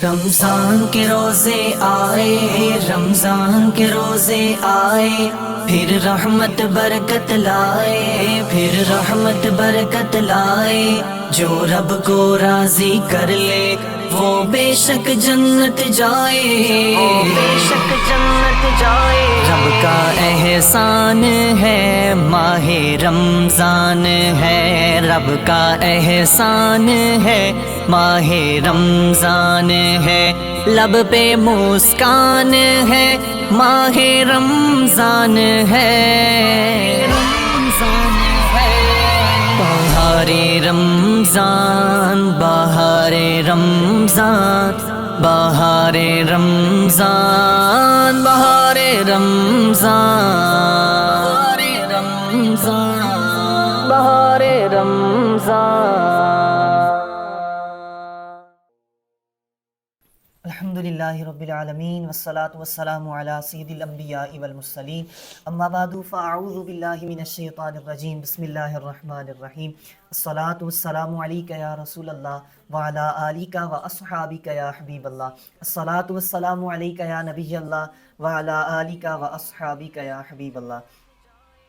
رمضان کے روزے آئے، رمضان کے روزے آئے، پھر رحمت برکت لائے، پھر رحمت برکت لائے۔ جو رب کو راضی کر لے وہ بے شک جنت جائے، بے شک جنت جائے۔ رب کا احسان ہے ماہ رمضان ہے، رب کا احسان ہے ماہ رمضان ہے، لب پہ مسکان ہے ماہ رمضان ہے، رمضان ہے۔ بہار رمضان، بہار رمضان، بہار رمضان، بہار رمضان، بہار رمضان۔ الحمدللہ رب العالمین والصلاة والسلام علی سید الانبیاء والمرسلین، اما بعد فاعوذ باللہ من الشیطان الرجیم، بسم اللہ الرحمن الرحیم۔ الصلاة والسلام علیک یا رسول اللہ وعلی آلک واصحابک یا حبیب اللہ، الصلاة والسلام علیک یا نبی اللہ وعلی آلک واصحابک یا حبیب اللہ۔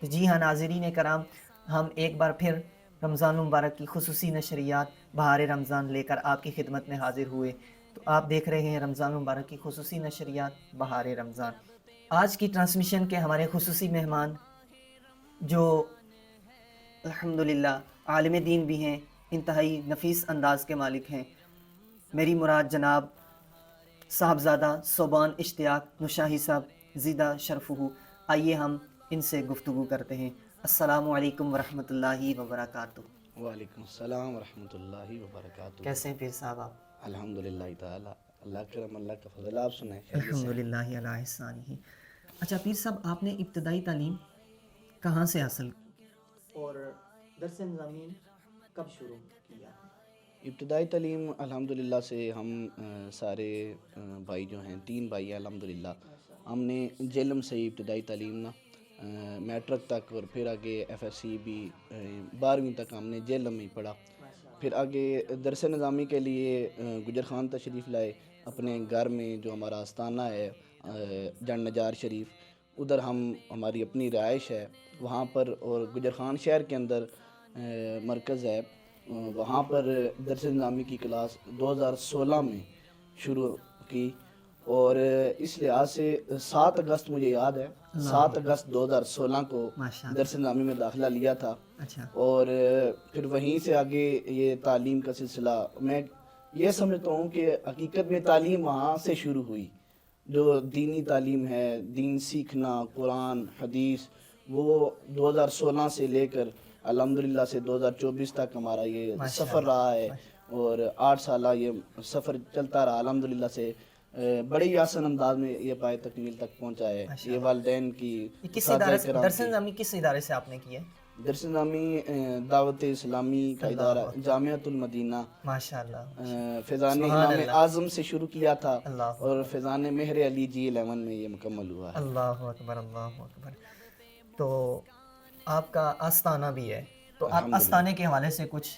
جی ہاں ناظرین کرام، ہم ایک بار پھر رمضان المبارک کی خصوصی نشریات بہار رمضان لے کر آپ کی خدمت میں حاضر ہوئے۔ تو آپ دیکھ رہے ہیں رمضان المبارک کی خصوصی نشریات بہار رمضان۔ آج کی ٹرانسمیشن کے ہمارے خصوصی مہمان جو الحمدللہ عالم دین بھی ہیں، انتہائی نفیس انداز کے مالک ہیں، میری مراد جناب صاحبزادہ صوبان اشتیاق نشاہی صاحب زیدہ شرفہ۔ آئیے ہم ان سے گفتگو کرتے ہیں۔ السلام علیکم ورحمۃ اللہ وبرکاتہ۔ وعلیکم السلام ورحمۃ اللہ وبرکاتہ۔ کیسے ہیں پیر صاحب آپ؟ الحمدللہ تعالی، اللہ کرم، اللہ کا فضل۔ آپ سنائیں؟ الحمدللہ علی احسانہ۔ اچھا پیر صاحب، آپ نے ابتدائی تعلیم کہاں سے حاصل اور درس نظامی کب شروع کیا؟ ابتدائی تعلیم الحمدللہ سے ہم سارے بھائی جو ہیں، 3 بھائی ہیں الحمدللہ، ہم نے جیلم سے ہی ابتدائی تعلیم نا میٹرک تک، اور پھر آگے ایف ایس سی بھی 12ویں تک ہم نے جیلم میں ہی پڑھا۔ پھر آگے درس نظامی کے لیے گجر خان تشریف لائے اپنے گھر میں، جو ہمارا آستانہ ہے جن نجار شریف، ادھر ہماری اپنی رہائش ہے وہاں پر، اور گجر خان شہر کے اندر مرکز ہے، وہاں پر درس نظامی کی کلاس 2016 میں شروع کی، اور اس لحاظ سے 7 اگست مجھے یاد ہے، 7 اگست 2016 کو درس نظامی میں داخلہ لیا تھا۔ اور پھر وہیں سے آگے یہ تعلیم کا سلسلہ، میں یہ سمجھتا ہوں کہ حقیقت میں تعلیم وہاں سے شروع ہوئی، جو دینی تعلیم ہے، دین سیکھنا، قرآن حدیث، وہ 2016 سے لے کر الحمدللہ سے 2024 تک ہمارا یہ سفر رہا ہے، اور 8 سالہ یہ سفر چلتا رہا الحمدللہ سے، بڑے ہی آسان انداز میں یہ پائے تکمیل تک پہنچا ہے۔ یہ والدین کی درس نظامی کس ادارے سے آپ نے کیا؟ درس نظامی دعوت اسلامی کا ادارہ جامعۃ المدینہ، ماشاءاللہ، فیضان امام اعظم سے شروع کیا تھا، اور فیضان مہر علی جی 11 میں یہ مکمل ہوا ہے۔ اللہ اکبر، اللہ اکبر۔ تو آپ کا آستانہ بھی ہے، تو آپ آستانے کے حوالے سے کچھ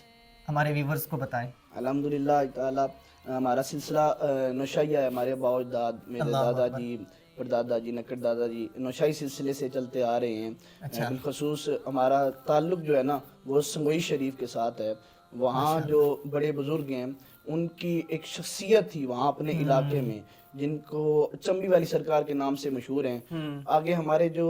ہمارے ویورز کو بتائیں۔ الحمدللہ تعالی ہمارا سلسلہ نوشائیہ ہے، ہمارے باؤ اجداد، میرے دادا جی، پردادا جی، نکڑ دادا جی نوشائی سلسلے سے چلتے آ رہے ہیں۔ بالخصوص ہمارا تعلق جو ہے نا وہ سنگوئی شریف کے ساتھ ہے، وہاں جو بڑے بزرگ ہیں ان کی ایک شخصیت تھی وہاں اپنے علاقے میں، جن کو چمبی والی سرکار کے نام سے مشہور ہیں۔ آگے ہمارے جو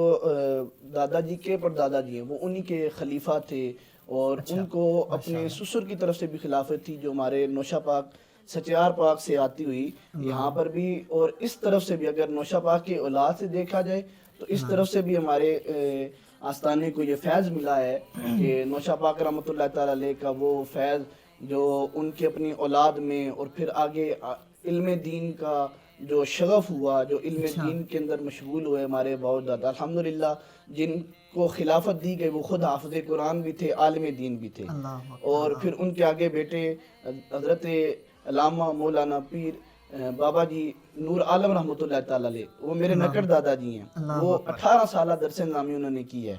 دادا جی کے پردادا جی ہیں وہ انہی کے خلیفہ تھے، اور ان کو اپنے سسر کی طرف سے بھی خلافت تھی، جو ہمارے نوشہ پاک سچیار پاک سے آتی ہوئی یہاں پر بھی، اور اس طرف سے بھی اگر نوشہ پاک کے اولاد سے دیکھا جائے تو اس طرف سے بھی ہمارے آستانے کو یہ فیض ملا ہے کہ نوشہ پاک رحمۃ اللہ تعالی علیہ کا وہ فیض جو ان کی اپنی اولاد میں، اور پھر آگے علم دین کا جو شغف ہوا، جو علم دین کے اندر مشغول ہوئے ہمارے باؤ دادا الحمدللہ، جن کو خلافت دی گئی وہ خود حافظ قرآن بھی تھے، عالم دین بھی تھے، اور پھر ان کے آگے بیٹے حضرت علامہ مولانا پیر بابا جی نور عالم رحمۃ اللہ تعالی علیہ، وہ میرے نکڑ دادا جی ہیں، وہ 18 سالہ درس نظامی انہوں نے کی ہے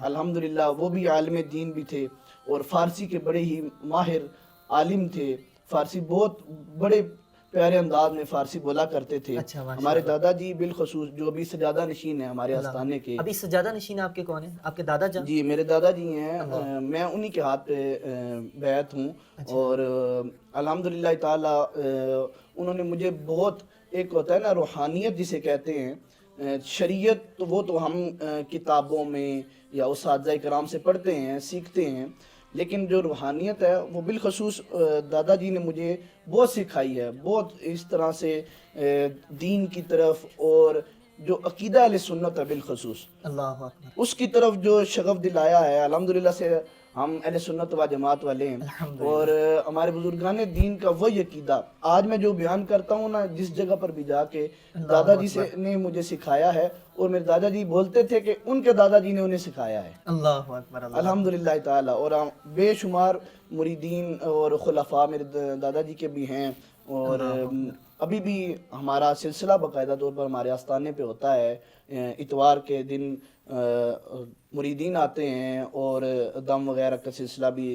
الحمدللہ، وہ بھی عالم دین بھی تھے، اور فارسی کے بڑے ہی ماہر عالم تھے، فارسی بہت بڑے پیارے انداز میں فارسی بولا کرتے تھے. اچھا ماشاء ہمارے دادا جی بالخصوص جو بھی سجادہ نشین ہیں ہمارے آستانے کے. ابھی سجادہ نشین آپ کے کون ہیں؟ آپ کے دادا جان؟ جی میرے دادا جی ہیں. میں انہی کے ہاتھ پہ بیعت ہوں. اور الحمدللہ تعالی انہوں نے مجھے بہت، ایک ہوتا ہے نا روحانیت جسے کہتے ہیں، شریعت تو وہ تو ہم کتابوں میں یا اساتذہ کرام سے پڑھتے ہیں سیکھتے ہیں، لیکن جو روحانیت ہے وہ بالخصوص دادا جی نے مجھے بہت سکھائی ہے. بہت اس طرح سے دین کی طرف اور جو عقیدہ اہل سنت ہے بالخصوص اللہ اکبر. اس کی طرف جو شغف دلایا ہے. الحمدللہ سے ہم اہل سنت و جماعت والے ہیں، اور ہمارے بزرگان دین کا وہی عقیدہ آج میں جو بیان کرتا ہوں نا، جس جگہ پر بھی جا کے دادا جی سے نے مجھے سکھایا ہے، اور میرے دادا جی بولتے تھے کہ ان کے دادا جی نے انہیں سکھایا ہے. اللہ اکبر. الحمدللہ تعالی. اور بے شمار مریدین اور خلفاء میرے دادا جی کے بھی ہیں، اور ابھی بھی ہمارا سلسلہ باقاعدہ طور پر ہمارے آستانے پہ ہوتا ہے. اتوار کے دن مریدین آتے ہیں اور دم وغیرہ کا سلسلہ بھی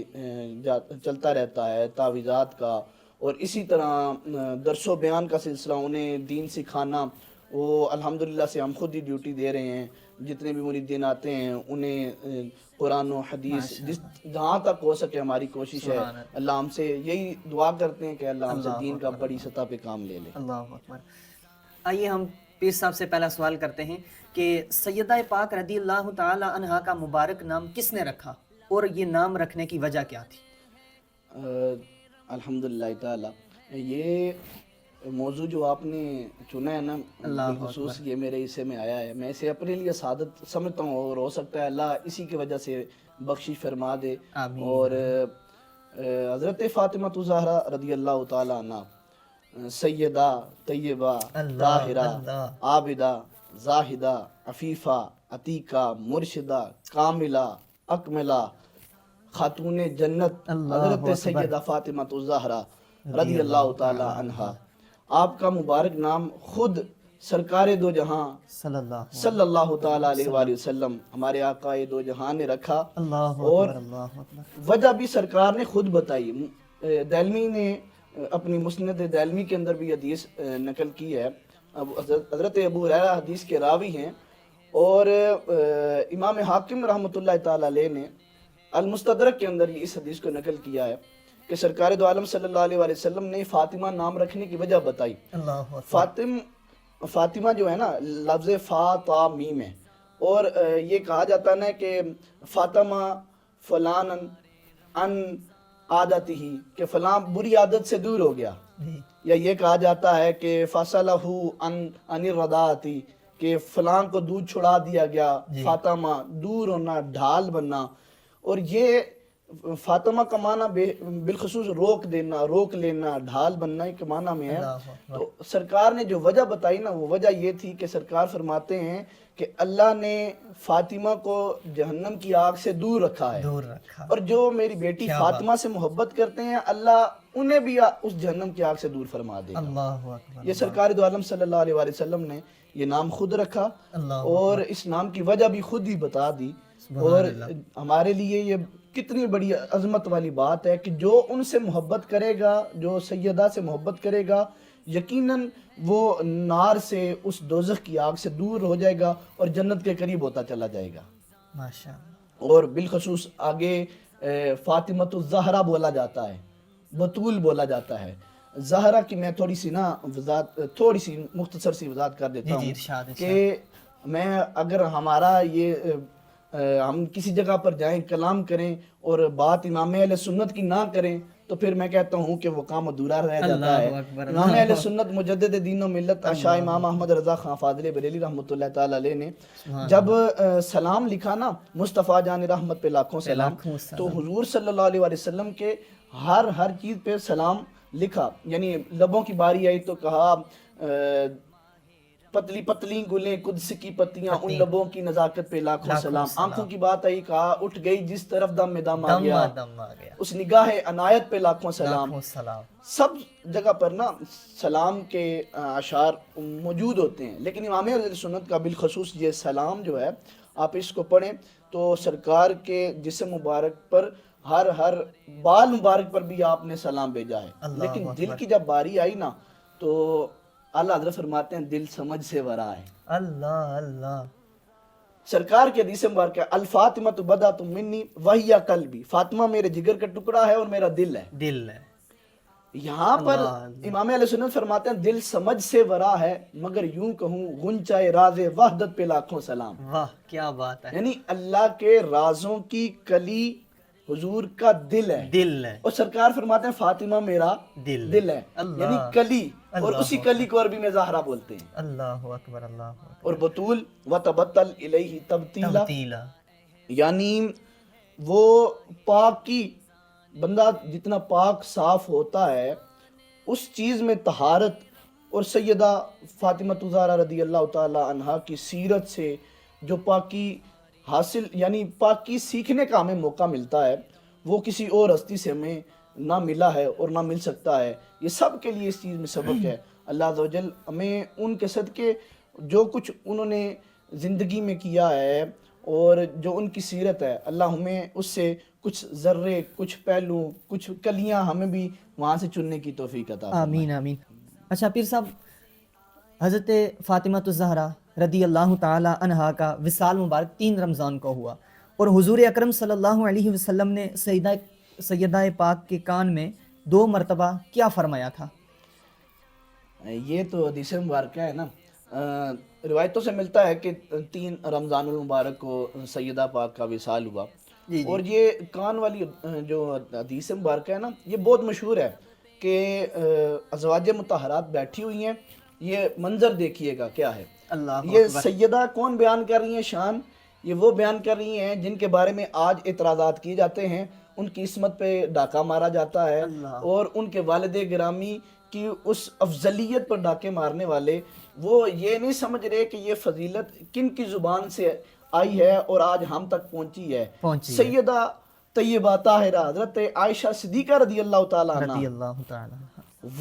چلتا رہتا ہے، تعویذات کا، اور اسی طرح درس و بیان کا سلسلہ، انہیں دین سکھانا. وہ الحمدللہ سے ہم خود ہی ڈیوٹی دے رہے ہیں. جتنے بھی مریدین آتے ہیں انہیں قرآن و حدیث جہاں تک ہو سکے ہماری کوشش ہے. اللہ ہم سے یہی دعا کرتے ہیں کہ اللہ ہم سے دین کا بڑی سطح پہ کام لے لے. اللہ اکبر. آئیے ہم پیر صاحب سے پہلا سوال کرتے ہیں کہ سیدہ پاک رضی اللہ تعالی عنہا کا مبارک نام کس نے رکھا، اور یہ نام رکھنے کی وجہ کیا تھی؟ الحمدللہ تعالی. یہ موضوع جو آپ نے چنا ہے نا، بالخصوص یہ میرے حصے میں آیا ہے. میں اسے اپنے لیے سعادت سمجھتا ہوں، اور ہو سکتا ہے اللہ اسی کی وجہ سے بخشش فرما دے. اور حضرت فاطمہ الزہرا رضی اللہ تعالی عنہ سیدہ طیبہ طاہرہ عابدہ زاہدہ عفیفہ عتیقہ مرشدہ کاملہ اکملہ خاتون جنت حضرت سیدہ فاطمہ الزہرا رضی اللہ تعالی عنہا. آپ کا مبارک نام خود سرکار دو جہاں صلی اللہ تعالی علیہ وآلہ وسلم ہمارے آقا دو جہاں نے رکھا. اور وجہ بھی سرکار نے خود بتائی. دہلوی نے اپنی مسند دہلوی کے اندر بھی حدیث نقل کی ہے. حضرت ابو ہریرہ حدیث کے راوی ہیں، اور امام حاکم رحمۃ اللہ تعالی علیہ نے المستدرک کے اندر اس حدیث کو نقل کیا ہے کہ سرکار دو عالم صلی اللہ علیہ وسلم نے فاطمہ نام رکھنے کی وجہ بتائی. فاطمہ جو ہے نا لفظ فا تا میم ہے، اور یہ کہا جاتا ہے کہ فاطمہ فلان ان عادت ہی، کہ فلاں بری عادت سے دور ہو گیا. یا یہ کہا جاتا ہے کہ فاصلہ ان الرضاعتی، کہ فلاں کو دودھ چھڑا دیا گیا. فاطمہ دور ہونا، ڈھال بننا. اور یہ فاطمہ کا معنی بالخصوص روک دینا، روک لینا، ڈھال بننا کے معنی میں ہے. تو سرکار نے جو وجہ بتائی نا، وہ وجہ یہ تھی کہ سرکار فرماتے ہیں کہ اللہ نے فاطمہ کو جہنم کی آگ سے دور رکھا ہے، اور جو میری بیٹی فاطمہ سے محبت کرتے ہیں اللہ انہیں بھی اس جہنم کی آگ سے دور فرما دے گا. یہ سرکار دو عالم صلی اللہ علیہ وآلہ وسلم نے یہ نام خود رکھا، اور اس نام کی وجہ بھی خود ہی بتا دی. اور ہمارے لیے یہ کتنی بڑی عظمت والی بات ہے کہ جو ان سے محبت کرے گا، جو سیدہ سے محبت کرے گا، یقیناً وہ نار سے، اس دوزخ کی آگ سے دور ہو جائے گا اور جنت کے قریب ہوتا چلا جائے گا. ماشاءاللہ. اور بالخصوص آگے فاطمۃ الزہرا بولا جاتا ہے، بطول بولا جاتا ہے. زہرا کی میں تھوڑی سی مختصر سی وضاحت کر دیتا ہوں کہ میں اگر ہمارا یہ ہم کسی جگہ پر جائیں کلام کریں اور بات امام اہل سنت کی نہ کریں تو پھر میں کہتا ہوں کہ وہ کام ادھورا رہ جاتا ہے. امام اہل سنت مجدد دین و ملت شاہ امام احمد رضا خان فاضل بریلی رحمۃ اللہ تعالی علیہ نے جب سلام لکھا نا، مصطفیٰ جان رحمت پہ لاکھوں سلام، تو حضور صلی اللہ علیہ وسلم کے ہر چیز پہ سلام لکھا. یعنی لبوں کی باری آئی تو کہا پتلی پتلی گلیں قدس کی پتیاں، ان لبوں کی نزاکت پہ لاکھوں سلام. آنکھوں کی بات آئی، کہا اٹھ گئی جس طرف دم میں دم آ گیا، اس نگاہ عنایت پہ لاکھوں سلام. سب جگہ پر نا سلام کے اشعار موجود ہوتے ہیں، لیکن امام اہل سنت کا بالخصوص یہ سلام جو ہے، آپ اس کو پڑھیں تو سرکار کے جسم مبارک پر ہر بال مبارک پر بھی آپ نے سلام بھیجا ہے. لیکن دل کی جب باری آئی نا تو اعلیٰ حضرت فرماتے ہیں دل سمجھ سے ورا ہے. اللہ اللہ. سرکار کی حدیث مبارکہ الفاطمہ تو بدا تم منی وہی قلبی، فاطمہ میرے جگر کا ٹکڑا ہے اور میرا دل ہے. دل ہے. یہاں پر امام علیہ سنت فرماتے ہیں دل سمجھ سے ورا ہے، مگر یوں کہوں غنچۂ راز وحدت پہ لاکھوں سلام. واہ کیا بات ہے. یعنی اللہ کے رازوں کی کلی حضور کا دل ہے. دل ہے. اور سرکار فرماتے ہیں فاطمہ میرا دل ہے. یعنی کلی، اور اسی کلی کو عربی میں زہرا بولتے ہیں. اللہ اکبر اللہ اکبر. اور بطول وتبتل الیہ تبتیلا، یعنی وہ پاکی، بندہ جتنا پاک صاف ہوتا ہے اس چیز میں طہارت. اور سیدہ فاطمہ الزہرا رضی اللہ تعالی عنہا کی سیرت سے جو پاکی حاصل، یعنی پاکی سیکھنے کا ہمیں موقع ملتا ہے، وہ کسی اور ہستی سے ہمیں نہ ملا ہے اور نہ مل سکتا ہے. یہ سب کے لیے اس چیز میں سبق ہے. اللہ عز و جل ہمیں ان کے صدقے جو کچھ انہوں نے زندگی میں کیا ہے اور جو ان کی سیرت ہے، اللہ ہمیں اس سے کچھ ذرے، کچھ پہلو، کچھ کلیاں ہمیں بھی وہاں سے چننے کی توفیق عطا فرمائے. آمین آمین. اچھا پیر صاحب، حضرت فاطمہ الزہرا رضی اللہ تعالی عنہا کا وصال مبارک 3 رمضان کو ہوا، اور حضور اکرم صلی اللہ علیہ وسلم نے سیدہ پاک کے کان میں 2 مرتبہ کیا فرمایا تھا؟ یہ تو حدیث مبارکہ ہے نا. روایتوں سے ملتا ہے کہ 3 رمضان المبارک کو سیدہ پاک کا وصال ہوا. اور یہ کان والی جو حدیث مبارکہ ہے نا، یہ بہت مشہور ہے کہ ازواج مطہرات بیٹھی ہوئی ہیں. یہ منظر دیکھیے گا کیا ہے. یہ سیدہ کون بیان کر رہی ہیں شان؟ یہ وہ بیان کر رہی ہیں جن کے بارے میں آج اعتراضات کیے جاتے ہیں، ان کی عصمت پہ ڈاکہ مارا جاتا ہے، اور ان کے والد گرامی کی اس افضلیت پر ڈاکے مارنے والے وہ یہ نہیں سمجھ رہے کہ یہ فضیلت کن کی زبان سے آئی ہے اور آج ہم تک پہنچی ہے. سیدہ طیبہ طاہرہ حضرت عائشہ صدیقہ رضی اللہ تعالیٰ عنہ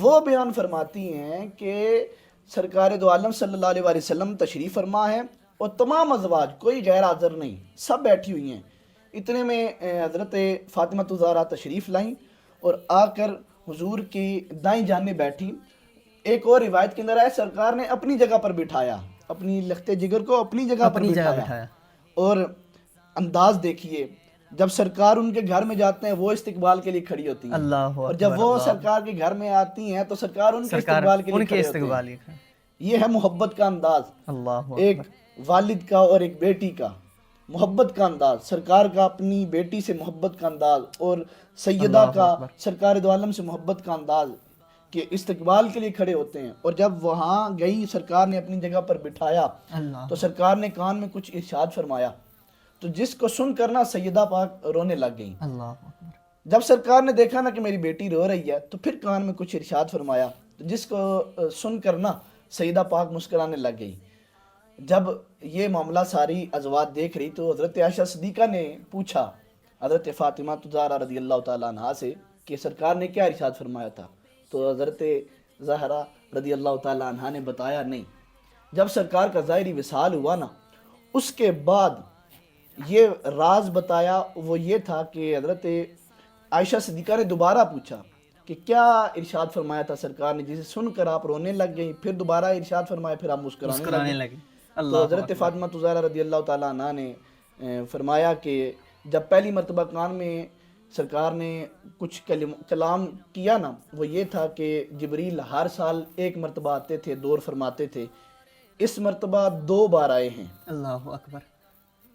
وہ بیان فرماتی ہیں کہ سرکار دو عالم صلی اللہ علیہ وسلم تشریف فرما ہے اور تمام ازواج، کوئی غیر حاضر نہیں، سب بیٹھی ہوئی ہیں. اتنے میں حضرت فاطمہ الزہرا تشریف لائیں اور آ کر حضور کی دائیں جانب بیٹھی. ایک اور روایت کے اندر ہے سرکار نے اپنی جگہ پر بٹھایا، اپنی لخت جگر کو اپنی جگہ پر بٹھایا. اور انداز دیکھیے، جب سرکار ان کے گھر میں جاتے ہیں وہ استقبال کے لیے کھڑی ہوتی ہیں، اور جب وہ سرکار کے گھر میں آتی ہیں تو سرکار ان کے استقبال کے لیے کھڑے ہوتے ہیں. یہ ہے محبت کا انداز، ایک والد کا اور ایک بیٹی کا محبت کا انداز، سرکار کا اپنی بیٹی سے محبت کا انداز، اور سیدہ کا سرکار دو عالم سے محبت کا انداز، کہ استقبال کے لیے کھڑے ہوتے ہیں. اور جب وہاں گئی سرکار نے اپنی جگہ پر بٹھایا تو سرکار نے کان میں کچھ ارشاد فرمایا، تو جس کو سن کر نا سیدہ پاک رونے لگ گئی. جب سرکار نے دیکھا نا کہ میری بیٹی رو رہی ہے تو پھر کان میں کچھ ارشاد فرمایا، تو جس کو سن کر نا سیدہ پاک مسکرانے لگ گئی. جب یہ معاملہ ساری ازواج دیکھ رہی تو حضرت عائشہ صدیقہ نے پوچھا حضرت فاطمہ الزہرا رضی اللہ تعالیٰ عنہا سے کہ سرکار نے کیا ارشاد فرمایا تھا؟ تو حضرت زہرا رضی اللہ تعالیٰ عنہا نے بتایا نہیں. جب سرکار کا ظاہری وصال ہوا نا، اس کے بعد یہ راز بتایا. وہ یہ تھا کہ حضرت عائشہ صدیقہ نے دوبارہ پوچھا کہ کیا ارشاد فرمایا تھا سرکار نے، جسے سن کر آپ رونے لگ گئیں. پھر دوبارہ ارشاد فرمایا، پھر آپ مسکرانے لگے. تو حضرت فاطمہ الزہرا رضی اللہ تعالیٰ عنہ نے فرمایا کہ جب پہلی مرتبہ کان میں سرکار نے کچھ کلام کیا نا، وہ یہ تھا کہ جبریل ہر سال 1 مرتبہ آتے تھے، دور فرماتے تھے. اس مرتبہ 2 بار آئے ہیں. اللہ اکبر.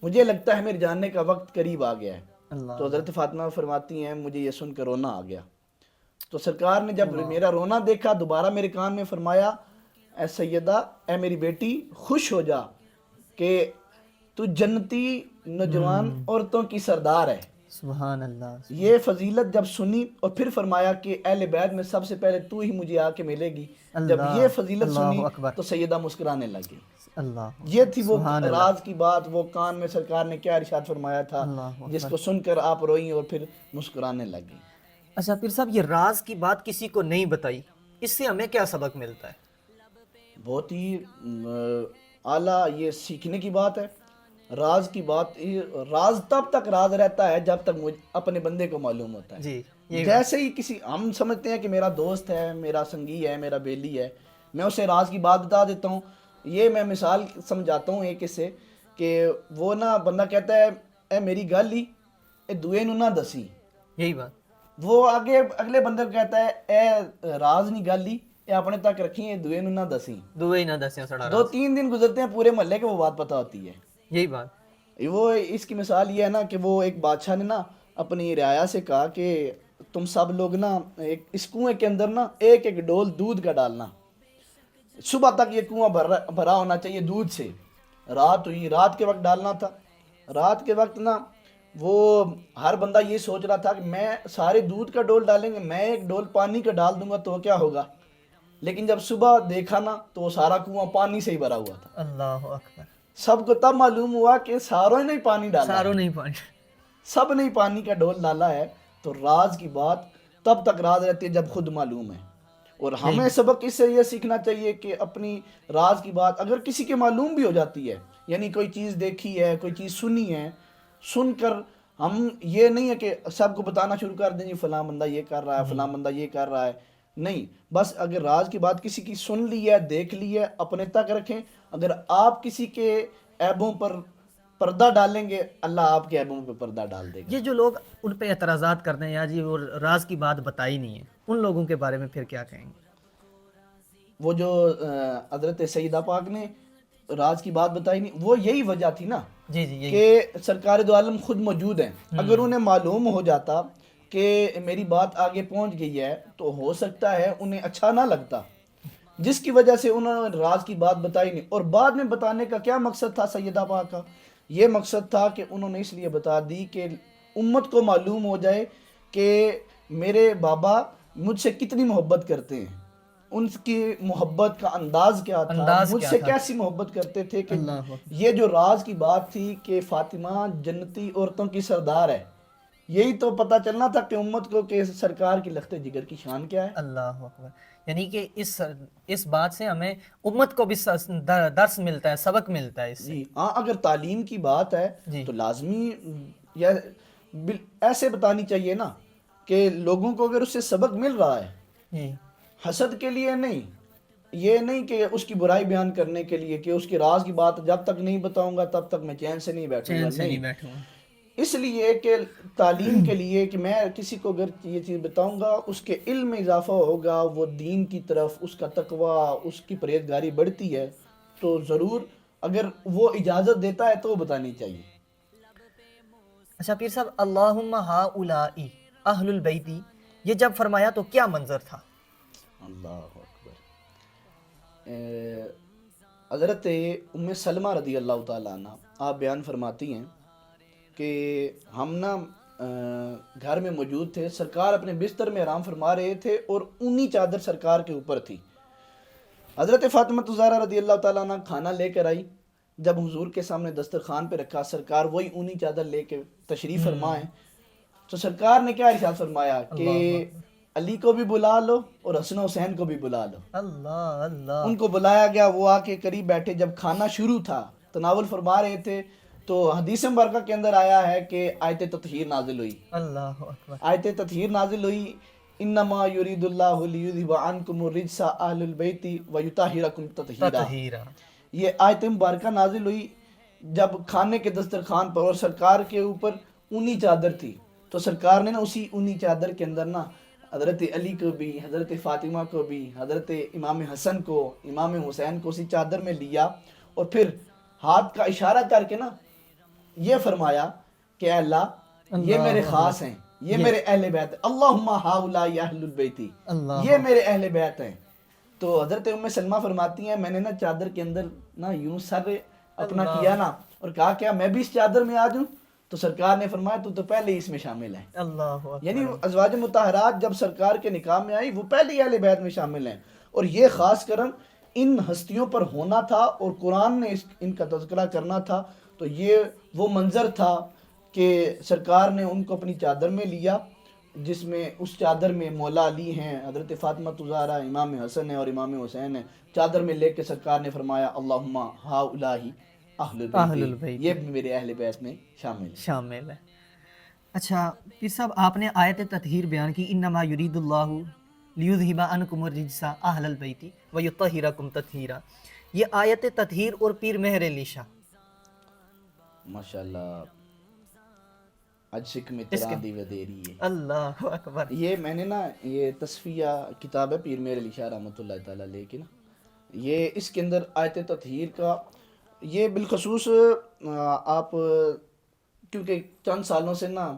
مجھے لگتا ہے میرے جاننے کا وقت قریب آ گیا ہے. تو حضرت فاطمہ فرماتی ہیں مجھے یہ سن کر رونا آ گیا. تو سرکار نے جب میرا رونا دیکھا دوبارہ میرے کان میں فرمایا، اے سیدہ، اے میری بیٹی، خوش ہو جا کہ تو جنتی نوجوان عورتوں کی سردار ہے. سبحان اللہ. یہ فضیلت جب سنی اور پھر فرمایا کہ اہل بیت میں سب سے پہلے تو ہی مجھے آ کے ملے گی. جب یہ فضیلت سنی تو سیدہ مسکرانے لگی. یہ تھی وہ راز کی بات، وہ کان میں سرکار نے کیا ارشاد فرمایا تھا جس کو سن کر آپ روئیں اور پھر مسکرانے لگیں. اچھا پیر صاحب، یہ راز کی بات کسی کو نہیں بتائی، اس سے ہمیں کیا سبق ملتا ہے؟ بہت ہی اعلیٰ یہ سیکھنے کی بات ہے. راز کی بات، راز تب تک راز رہتا ہے جب تک اپنے بندے کو معلوم ہوتا ہے. جی، جیسے ہی کسی ہم سمجھتے ہیں کہ میرا دوست ہے، میرا سنگی ہے، میرا بیلی ہے، میں اسے راز کی بات بتا دیتا ہوں. یہ میں مثال سمجھاتا ہوں ایک اس سے کہ وہ نا بندہ کہتا ہے اے میری گل ہی اے دوئے نو نہ دسی. یہی بات. وہ آگے اگلے بندے کو کہتا ہے اے راز نہیں گل ہی اے اپنے تک رکھی اے دوئے نو نہ دسی. دوے ہی نہ دسیں سڑا دو تین دن گزرتے ہیں پورے محلے کے وہ بات پتہ ہوتی ہے. یہی بات. وہ اس کی مثال یہ ہے نا کہ وہ ایک بادشاہ نے نا اپنی رعایا سے کہا کہ تم سب لوگ نا اس کنویں کے اندر نا ایک ایک ڈول دودھ کا ڈالنا. صبح تک یہ کنواں بھرا ہونا چاہیے دودھ سے. رات ہوئی، رات کے وقت ڈالنا تھا. رات کے وقت نا وہ ہر بندہ یہ سوچ رہا تھا کہ میں سارے دودھ کا ڈول ڈالیں گے، میں ایک ڈول پانی کا ڈال دوں گا تو کیا ہوگا. لیکن جب صبح دیکھا نا تو وہ سارا کنواں پانی سے ہی بھرا ہوا تھا. اللہ اکبر. سب کو تب معلوم ہوا کہ ساروں نے پانی ڈالا، ساروں نہیں پانی، سب نے پانی کا ڈول ڈالا ہے. تو راز کی بات تب تک راز رہتی ہے جب خود معلوم ہے. اور ہمیں سبق اس سے یہ سیکھنا چاہیے کہ اپنی راز کی بات اگر کسی کے معلوم بھی ہو جاتی ہے، یعنی کوئی چیز دیکھی ہے، کوئی چیز سنی ہے، سن کر ہم یہ نہیں ہے کہ سب کو بتانا شروع کر دیں جی فلاں بندہ یہ کر رہا ہے، فلاں بندہ یہ کر رہا ہے. نہیں، بس اگر راز کی بات کسی کی سن لی ہے، دیکھ لی ہے، اپنے تک رکھیں. اگر آپ کسی کے عیبوں پر پردہ ڈالیں گے، اللہ آپ کے عیبوں پہ پردہ ڈال دے گا. یہ جو لوگ ان پہ اعتراضات کرتے ہیں یا جی وہ راز کی بات بتائی نہیں ہے، ان لوگوں کے بارے میں پھر کیا کہیں گے؟ وہ جو حضرت سیدہ پاک نے راز کی بات بتائی نہیں، وہ یہی وجہ تھی نا جی جی، یہی. کہ سرکار دو عالم خود موجود ہیں. اگر انہیں معلوم ہو جاتا کہ میری بات آگے پہنچ گئی ہے تو ہو سکتا ہے انہیں اچھا نہ لگتا، جس کی وجہ سے انہوں نے راز کی بات بتائی نہیں. اور بعد میں بتانے کا کیا مقصد تھا سیدہ پاک کا؟ یہ مقصد تھا کہ انہوں نے اس لیے بتا دی کہ امت کو معلوم ہو جائے کہ میرے بابا مجھ سے کتنی محبت کرتے ہیں، ان کی محبت کا انداز کیا تھا، مجھ سے کیسی محبت کرتے تھے. کہ یہ جو راز کی بات تھی کہ فاطمہ جنتی عورتوں کی سردار ہے، یہی تو پتہ چلنا تھا کہ امت کو کہ سرکار کی لخت جگر کی شان کیا ہے. اللہ اکبر. یعنی کہ اس بات سے ہمیں امت کو بھی درس ملتا ہے، سبق ملتا ہے اس سے. جی ہاں، اگر تعلیم کی بات ہے تو لازمی یا ایسے بتانی چاہیے نا کہ لوگوں کو اگر اس سے سبق مل رہا ہے، جی، حسد کے لیے نہیں، یہ نہیں کہ اس کی برائی بیان کرنے کے لیے کہ اس کی راز کی بات جب تک نہیں بتاؤں گا تب تک میں چین سے نہیں بیٹھوں گا. نہیں، اس لیے کہ تعلیم کے لیے کہ میں کسی کو اگر یہ چیز بتاؤں گا اس کے علم میں اضافہ ہوگا، وہ دین کی طرف اس کا تقوی، اس کی پرہیزگاری بڑھتی ہے، تو ضرور اگر وہ اجازت دیتا ہے تو وہ بتانی چاہیے. اچھا پیر صاحب، اللہم ہؤلائی اہل البیت، یہ جب فرمایا تو کیا منظر تھا؟ اللہ اکبر. حضرت ام سلمہ رضی اللہ تعالیٰ عنہ آپ بیان فرماتی ہیں کہ ہم نا گھر میں موجود تھے، سرکار اپنے بستر میں آرام فرما رہے تھے اور اونی چادر سرکار کے اوپر تھی. حضرت فاطمہ الزہرا رضی اللہ تعالیٰ عنہ کھانا لے کر آئی. جب حضور کے سامنے دسترخوان پہ رکھا، سرکار وہی اونی چادر لے کے تشریف فرمائے، تو سرکار نے کیا ارشاد فرمایا کہ علی کو بھی بلا لو اور حسن و حسین کو بھی بلا لو. اللہ اللہ. ان کو بلایا گیا، وہ آ کے قریب بیٹھے. جب کھانا شروع تھا، تناول فرما رہے تھے، تو حدیث مبارکہ کے اندر آیا ہے کہ آیت تطہیر نازل ہوئی. اللہ اکبر. آیت تطہیر نازل ہوئی، انما یرید اللہ لیذھب عنکم الرجس اہل البیت ویطہرکم تطہیرا. یہ آیت مبارکہ نازل ہوئی جب کھانے کے دسترخوان پر اور سرکار کے اوپر اونی چادر تھی. تو سرکار نے نا اسی اونی چادر کے اندر نا حضرت علی کو بھی، حضرت فاطمہ کو بھی، حضرت امام حسن کو، امام حسین کو اسی چادر میں لیا اور پھر ہاتھ کا اشارہ کر کے نا یہ فرمایا کہ اے اللہ یہ میرے خاص ہیں، یہ میرے اہل بیت ہیں. اللہم ہؤلاء اہل البیت، یہ میرے اہل بیت ہیں. تو حضرت ام سلمہ فرماتی ہیں میں نے نا چادر کے اندر نا یوں سر اپنا کیا نا اور کہا کیا میں بھی اس چادر میں آ جاؤں؟ تو سرکار نے فرمایا تو پہلے ہی اس میں شامل ہے. اللہ یعنی ازواج مطہرات جب سرکار کے نکاح میں آئی وہ پہلے ہی اہل بیت میں شامل ہیں. اور یہ خاص کرم ان ہستیوں پر ہونا تھا اور قرآن نے ان کا تذکرہ کرنا تھا. تو یہ وہ منظر تھا کہ سرکار نے ان کو اپنی چادر میں لیا، جس میں اس چادر میں مولا علی ہیں، حضرت فاطمہ الزہرا، امام حسن ہے اور امام حسین ہے. چادر میں لے کے سرکار نے فرمایا اللہم ہؤلاء اہل البیت، یہ بھی میرے اہل بیت میں شامل ہے. اچھا پیر صاحب، آپ نے آیت تطہیر بیان کی، انما یرید اللہ لیذہب عنکم الرجس اہل البیت ویطہرکم تطہیرا، یہ آیت تطہیر اور پیر مہر علی شاہ ماشاءاللہ عجق میں اس کے تراں دی ودیری ہے. اللہ اکبر. یہ میں نے نا یہ تصفیہ کتاب ہے پیر میر علی شاہ رحمۃ اللہ تعالیٰ علیہ کی نا، یہ اس کے اندر آیت تطہیر کا یہ بالخصوص آپ کیونکہ چند سالوں سے نا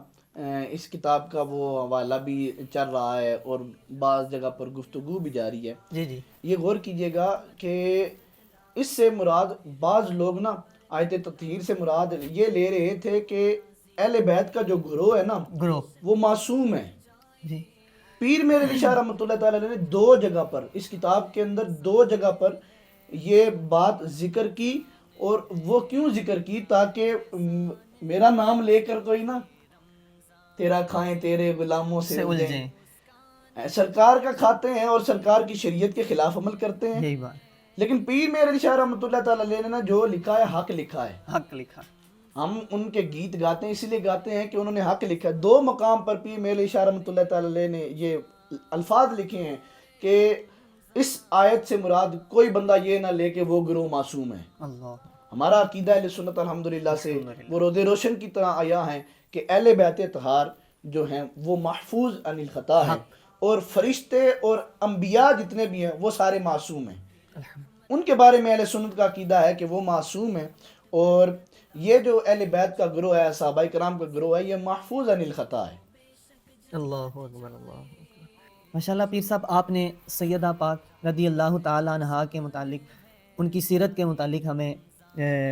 اس کتاب کا وہ حوالہ بھی چل رہا ہے اور بعض جگہ پر گفتگو بھی جاری ہے. جی جی یہ غور کیجئے گا کہ اس سے مراد بعض لوگ نا آیت تطہیر سے مراد یہ لے رہے تھے کہ اہل بیت کا جو گروہ ہے نا گروہ وہ معصوم ہے. جی پیر میر علی شاہ رحمۃ اللہ تعالیٰ نے دو جگہ پر اس کتاب کے اندر دو جگہ پر یہ بات ذکر کی. اور وہ کیوں ذکر کی؟ تاکہ میرا نام لے کر کوئی نا تیرا کھائیں تیرے غلاموں سے الجھیں. سرکار کا کھاتے ہیں اور سرکار کی شریعت کے خلاف عمل کرتے ہیں. یہی بات. لیکن پیر میر علی شاہ رحمۃ اللہ تعالیٰ علیہ نے نا جو لکھا ہے حق لکھا ہے. حق لکھا. ہم ان کے گیت گاتے ہیں اس لیے گاتے ہیں کہ انہوں نے حق لکھا ہے. دو مقام پر پیر میر علی شاہ رحمۃ اللہ تعالیٰ علیہ نے یہ الفاظ لکھے ہیں کہ اس آیت سے مراد کوئی بندہ یہ نہ لے کہ وہ گروہ معصوم ہے. اللہ. ہمارا عقیدہ اہل سنت الحمدللہ سے وہ رود روشن کی طرح آیا ہیں کہ اہل بیت طہار جو ہیں وہ محفوظ عن الخطا ہیں، اور فرشتے اور انبیاء جتنے بھی ہیں وہ سارے معصوم ہیں. ان کے بارے میں اہل سنت کا عقیدہ ہے کہ وہ معصوم ہیں، اور یہ جو اہل بیت کا گروہ ہے، صحابہ کرام کا گروہ ہے، یہ محفوظ عن الخطا ہے. اللہ اکبر. اللہ ماشاءاللہ پیر صاحب، آپ نے سیدہ پاک رضی اللہ تعالیٰ عنہا کے متعلق، ان کی سیرت کے متعلق ہمیں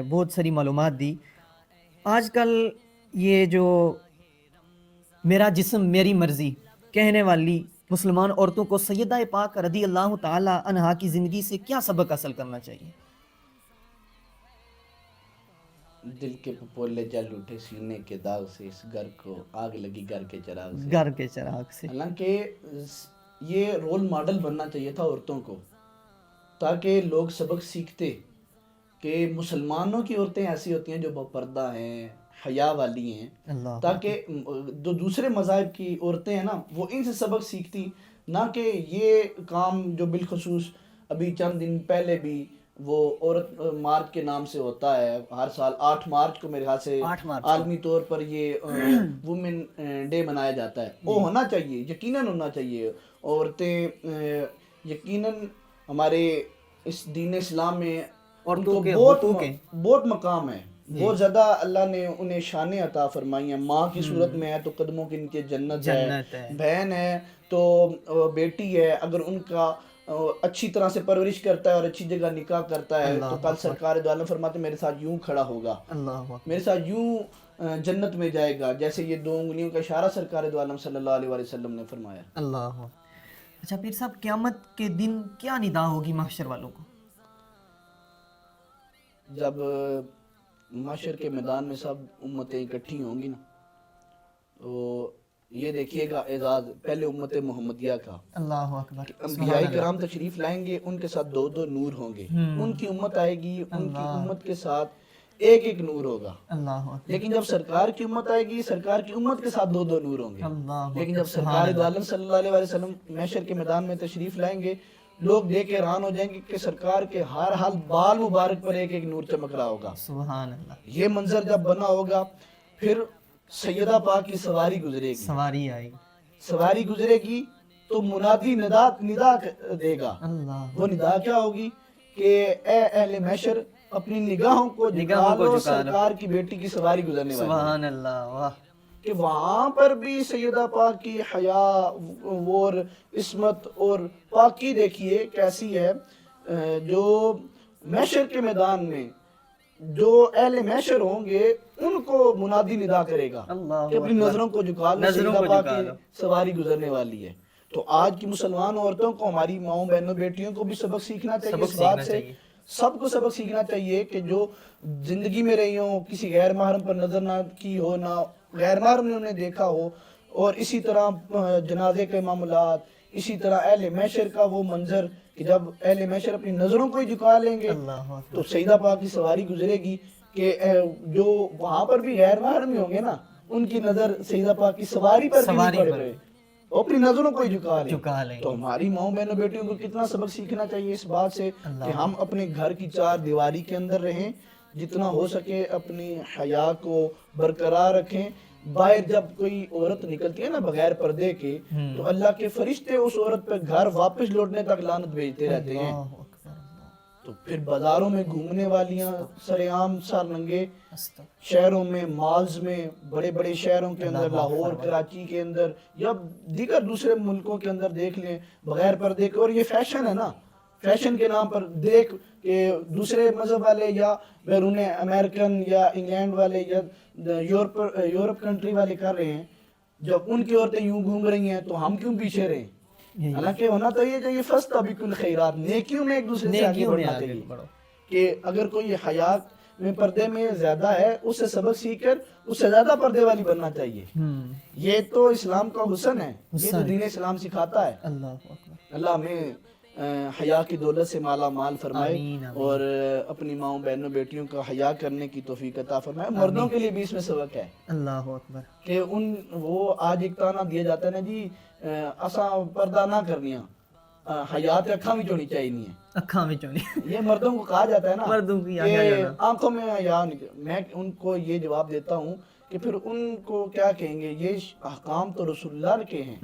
بہت ساری معلومات دی. آج کل یہ جو میرا جسم میری مرضی کہنے والی مسلمان عورتوں کو سیدہ پاک رضی اللہ تعالیٰ عنہا کی زندگی سے کیا سبق حاصل کرنا چاہیے؟ دل کے پپولے جل اٹھے سینے کے داغ سے، اس گھر کو آگ لگی گھر کے چراغ سے. گھر کے چراغ سے. حالانکہ یہ رول ماڈل بننا چاہیے تھا عورتوں کو، تاکہ لوگ سبق سیکھتے کہ مسلمانوں کی عورتیں ایسی ہوتی ہیں جو باپردہ ہیں، حیا والی ہیں، تاکہ جو دوسرے مذاہب کی عورتیں ہیں نا وہ ان سے سبق سیکھتی. نہ کہ یہ کام جو بالخصوص ابھی چند دن پہلے بھی وہ عورت مارچ کے نام سے ہوتا ہے، ہر سال 8 مارچ کو میرے خیال سے عالمی طور پر یہ وومن ڈے منایا جاتا ہے. وہ ہونا چاہیے، یقیناً ہونا چاہیے. عورتیں یقیناً ہمارے اس دین اسلام میں ان کو بہت مقام ہے، بہت زیادہ اللہ نے انہیں شانیں عطا فرمائی ہیں. ماں کی صورت میں ہے تو قدموں کے نیچے جنت ہے، بہن ہے تو بیٹی ہے. اگر ان کا اچھی طرح سے پرورش کرتا ہے اور اچھی جگہ نکاح کرتا ہے تو کل سرکار دو عالم فرماتے میرے ساتھ یوں کھڑا ہوگا، میرے ساتھ یوں جنت میں جائے گا، جیسے یہ 2 انگلیوں کا اشارہ سرکار دو عالم صلی اللہ علیہ وسلم نے فرمایا. اللہ. اچھا پیر صاحب، قیامت کے دن کیا ندا ہوگی محشر والوں کو؟ جب محشر کے میدان میں سب امتیں اکٹھی ہوں گی نا، تو یہ دیکھیے گا اعزاز پہلے امت محمدیہ کا. اللہ اکبر. انبیاء کرام تشریف لائیں گے، ان کے ساتھ 2 نور ہوں گے. ان کی امت آئے گی، ان کی امت کے ساتھ ایک نور ہوگا. لیکن جب سرکار کی امت آئے گی، سرکار کی امت کے ساتھ 2 نور ہوں گے. لیکن جب سرکار دو عالم صلی اللہ علیہ وسلم محشر کے میدان میں تشریف لائیں گے، لوگ دیکھ کے حیران ہو جائیں گے کہ سرکار کے ہر حال بال مبارک پر ایک نور چمک رہا ہوگا. سبحان اللہ. یہ منظر جب بنا ہوگا، پھر سیدہ پاک کی سواری گزرے گی، سواری آئے گی، سواری گزرے گی تو منادی ندا دے گا. وہ ندا کیا ہوگی کہ اے اہل محشر اپنی نگاہوں کو جھکالو، سرکار کی بیٹی کی سواری گزرنے والی. سبحان اللہ. واہ. کہ وہاں پر بھی سیدہ پاک کی حیا اور عصمت اور پاکی دیکھیے کیسی ہے. جو محشر کے میدان میں جو اہل محشر ہوں گے ان کو منادی ندا کرے گا کہ اپنی نظروں کو جھکا لو، سیدہ پاک کی سواری گزرنے والی ہے. تو آج کی مسلمان عورتوں کو، ہماری ماؤں بہنوں بیٹیوں کو بھی سبق سیکھنا چاہیے. اس بات سے سب کو سبق سیکھنا چاہیے کہ جو زندگی میں رہی ہوں، کسی غیر محرم پر نظر نہ کی ہو، نہ غیر محرم نے انہیں دیکھا ہو، اور اسی طرح جنازے کے معاملات، اسی طرح اہل محشر کا وہ منظر کہ جب اہل محشر اپنی نظروں کو ہی جھکا لیں گے تو سیدہ پاک کی سواری گزرے گی کہ جو وہاں پر بھی غیر محرم ہوں گے نا ان کی نظر سیدہ پاک کی سواری پر بھی نہیں پڑے ہوئے، وہ اپنی نظروں کو ہی جھکا لیں. تو ہماری ماؤں بہنوں بیٹیوں کو کتنا سبق سیکھنا چاہیے اس بات سے کہ ہم اپنے گھر کی چار دیواری کے اندر رہیں، جتنا ہو سکے اپنی حیا کو برقرار رکھیں. باہر جب کوئی عورت نکلتی ہے نا بغیر پردے کے، تو اللہ کے فرشتے اس عورت پہ گھر واپس لوٹنے تک لعنت بھیجتے رہتے ہیں. تو پھر بازاروں میں گھومنے والیاں سر عام سر ننگے، شہروں میں، مالز میں، بڑے بڑے شہروں کے اندر، لاہور، کراچی کے اندر یا دیگر دوسرے ملکوں کے اندر دیکھ لیں بغیر پردے کے. اور یہ فیشن ہے نا، فیشن کے نام پر دیکھ کہ دوسرے مذہب والے یا بیرون امریکن یا انگلینڈ والے یا یورپ کنٹری والے کر رہے ہیں، جب ان کی عورتیں یوں گھوم رہی ہیں تو ہم کیوں پیچھے رہیں؟ حالانکہ ہونا تو یہ چاہیے فاستبقوا الخیرات، نیکیوں میں ایک دوسرے سے آگے بڑھنا چاہیے. کہ اگر کوئی حیا میں پردے میں زیادہ ہے، اس سے سبق سیکھ کر اس سے زیادہ پردے والی بننا چاہیے. یہ تو اسلام کا حسن ہے، یہ تو دین اسلام سکھاتا ہے. اللہ ہمیں حیا کی دولت سے مالا مال فرمائے اور اپنی ماؤں بہنوں بیٹیوں کا حیا کرنے کی توفیق عطا فرمائے. مردوں کے لیے بھی اس میں سبق ہے. اللہ اکبر. کہ وہ آج ایک تانا دیا جاتا ہے نا جی اساں پردہ نہ کرنیاں، حیا تے اکھاں وچوں نہیں چاہیے نہیں ہے، اکھاں وچوں نہیں. یہ مردوں کو کہا جاتا ہے نا مردوں کی آنکھوں میں حیا نہیں. میں ان کو یہ جواب دیتا ہوں کہ پھر ان کو کیا کہیں گے؟ یہ احکام تو رسول اللہ کے ہیں،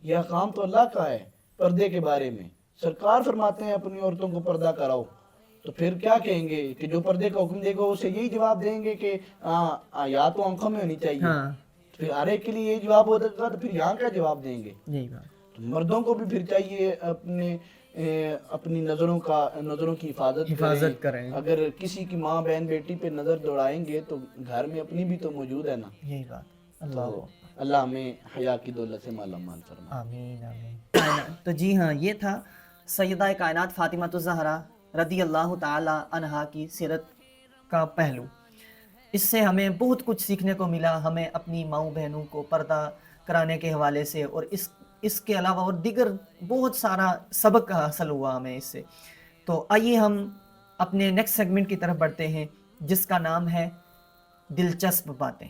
یہ احکام تو اللہ کا ہے. پردے کے بارے میں سرکار فرماتے ہیں اپنی عورتوں کو پردہ کراؤ. تو پھر کیا کہیں گے کہ جو پردے کا حکم دے گا اسے یہی جواب دیں گے کہ یا تو آنکھوں میں ہونی چاہیے. پھر ہر ایک کے لیے یہ جواب ہوتا ہے تو پھر یہاں کیا جواب دیں گے؟ تو مردوں کو بھی پھر چاہیے اپنی نظروں کی حفاظت کریں. اگر کسی کی ماں بہن بیٹی پہ نظر دوڑائیں گے تو گھر میں اپنی بھی تو موجود ہے نا. یہی بات. اللہ ہمیں حیا کی دولت سے مالا مال فرمائے. آمین آمین. تو جی ہاں، یہ تھا سیدہ کائنات فاطمہ الزہرا رضی اللہ تعالی عنہا کی سیرت کا پہلو. اس سے ہمیں بہت کچھ سیکھنے کو ملا. ہمیں اپنی ماؤں بہنوں کو پردہ کرانے کے حوالے سے اور اس کے علاوہ اور دیگر بہت سارا سبق حاصل ہوا ہمیں اس سے. تو آئیے ہم اپنے نیکسٹ سیگمنٹ کی طرف بڑھتے ہیں جس کا نام ہے دلچسپ باتیں.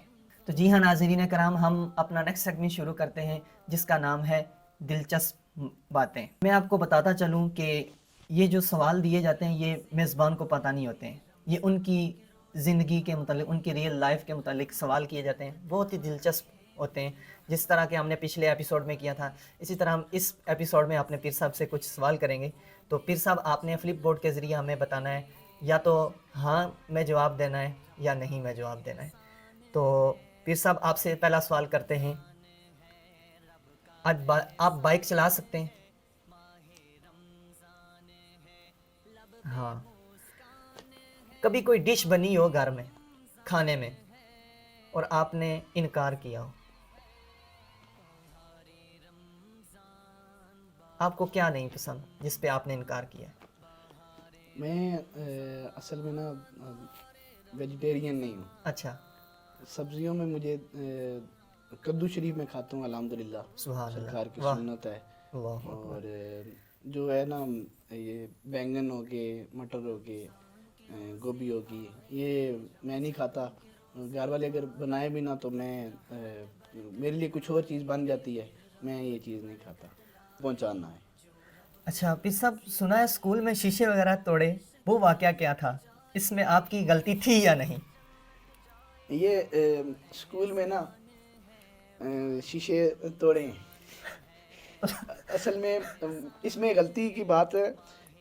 تو جی ہاں ناظرین کرام، ہم اپنا نیکسٹ سیگمنٹ شروع کرتے ہیں جس کا نام ہے دلچسپ باتیں. میں آپ کو بتاتا چلوں کہ یہ جو سوال دیے جاتے ہیں یہ میزبان کو پتہ نہیں ہوتے ہیں. یہ ان کی زندگی کے متعلق، ان کی ریئل لائف کے متعلق سوال کیے جاتے ہیں، بہت ہی دلچسپ ہوتے ہیں. جس طرح کہ ہم نے پچھلے ایپیسوڈ میں کیا تھا، اسی طرح ہم اس ایپیسوڈ میں اپنے پیر صاحب سے کچھ سوال کریں گے. تو پیر صاحب آپ نے فلپ بورڈ کے ذریعے ہمیں بتانا ہے یا تو ہاں میں جواب دینا ہے یا نہیں میں جواب دینا ہے. تو پیر صاحب آپ سے پہلا سوال کرتے ہیں. آپ بائک چلا سکتے ہیں؟ ہاں. کبھی کوئی ڈش بنی ہو گھر میں کھانے میں اور آپ نے انکار کیا ہو؟ آپ کو کیا نہیں پسند جس پہ آپ نے انکار کیا؟ میں اصل میں نا ویجیٹیرین نہیں ہوں. اچھا. سبزیوں میں مجھے کدو شریف میں کھاتا ہوں الحمدللہ، سرکار کی سنت ہے. اور جو ہے نا یہ بینگن ہو گئے، مٹر ہو گئے، گوبھی ہوگی، یہ میں نہیں کھاتا. گھر والے اگر بنائے بھی نہ تو میرے لیے کچھ اور چیز بن جاتی ہے، میں یہ چیز نہیں کھاتا. پہنچانا ہے. اچھا پیر صاحب، سنا ہے اسکول میں شیشے وغیرہ توڑے، وہ واقعہ کیا تھا؟ اس میں آپ کی غلطی تھی یا نہیں؟ یہ اسکول میں نا شیشے توڑے ہیں. اصل میں اس میں غلطی کی بات ہے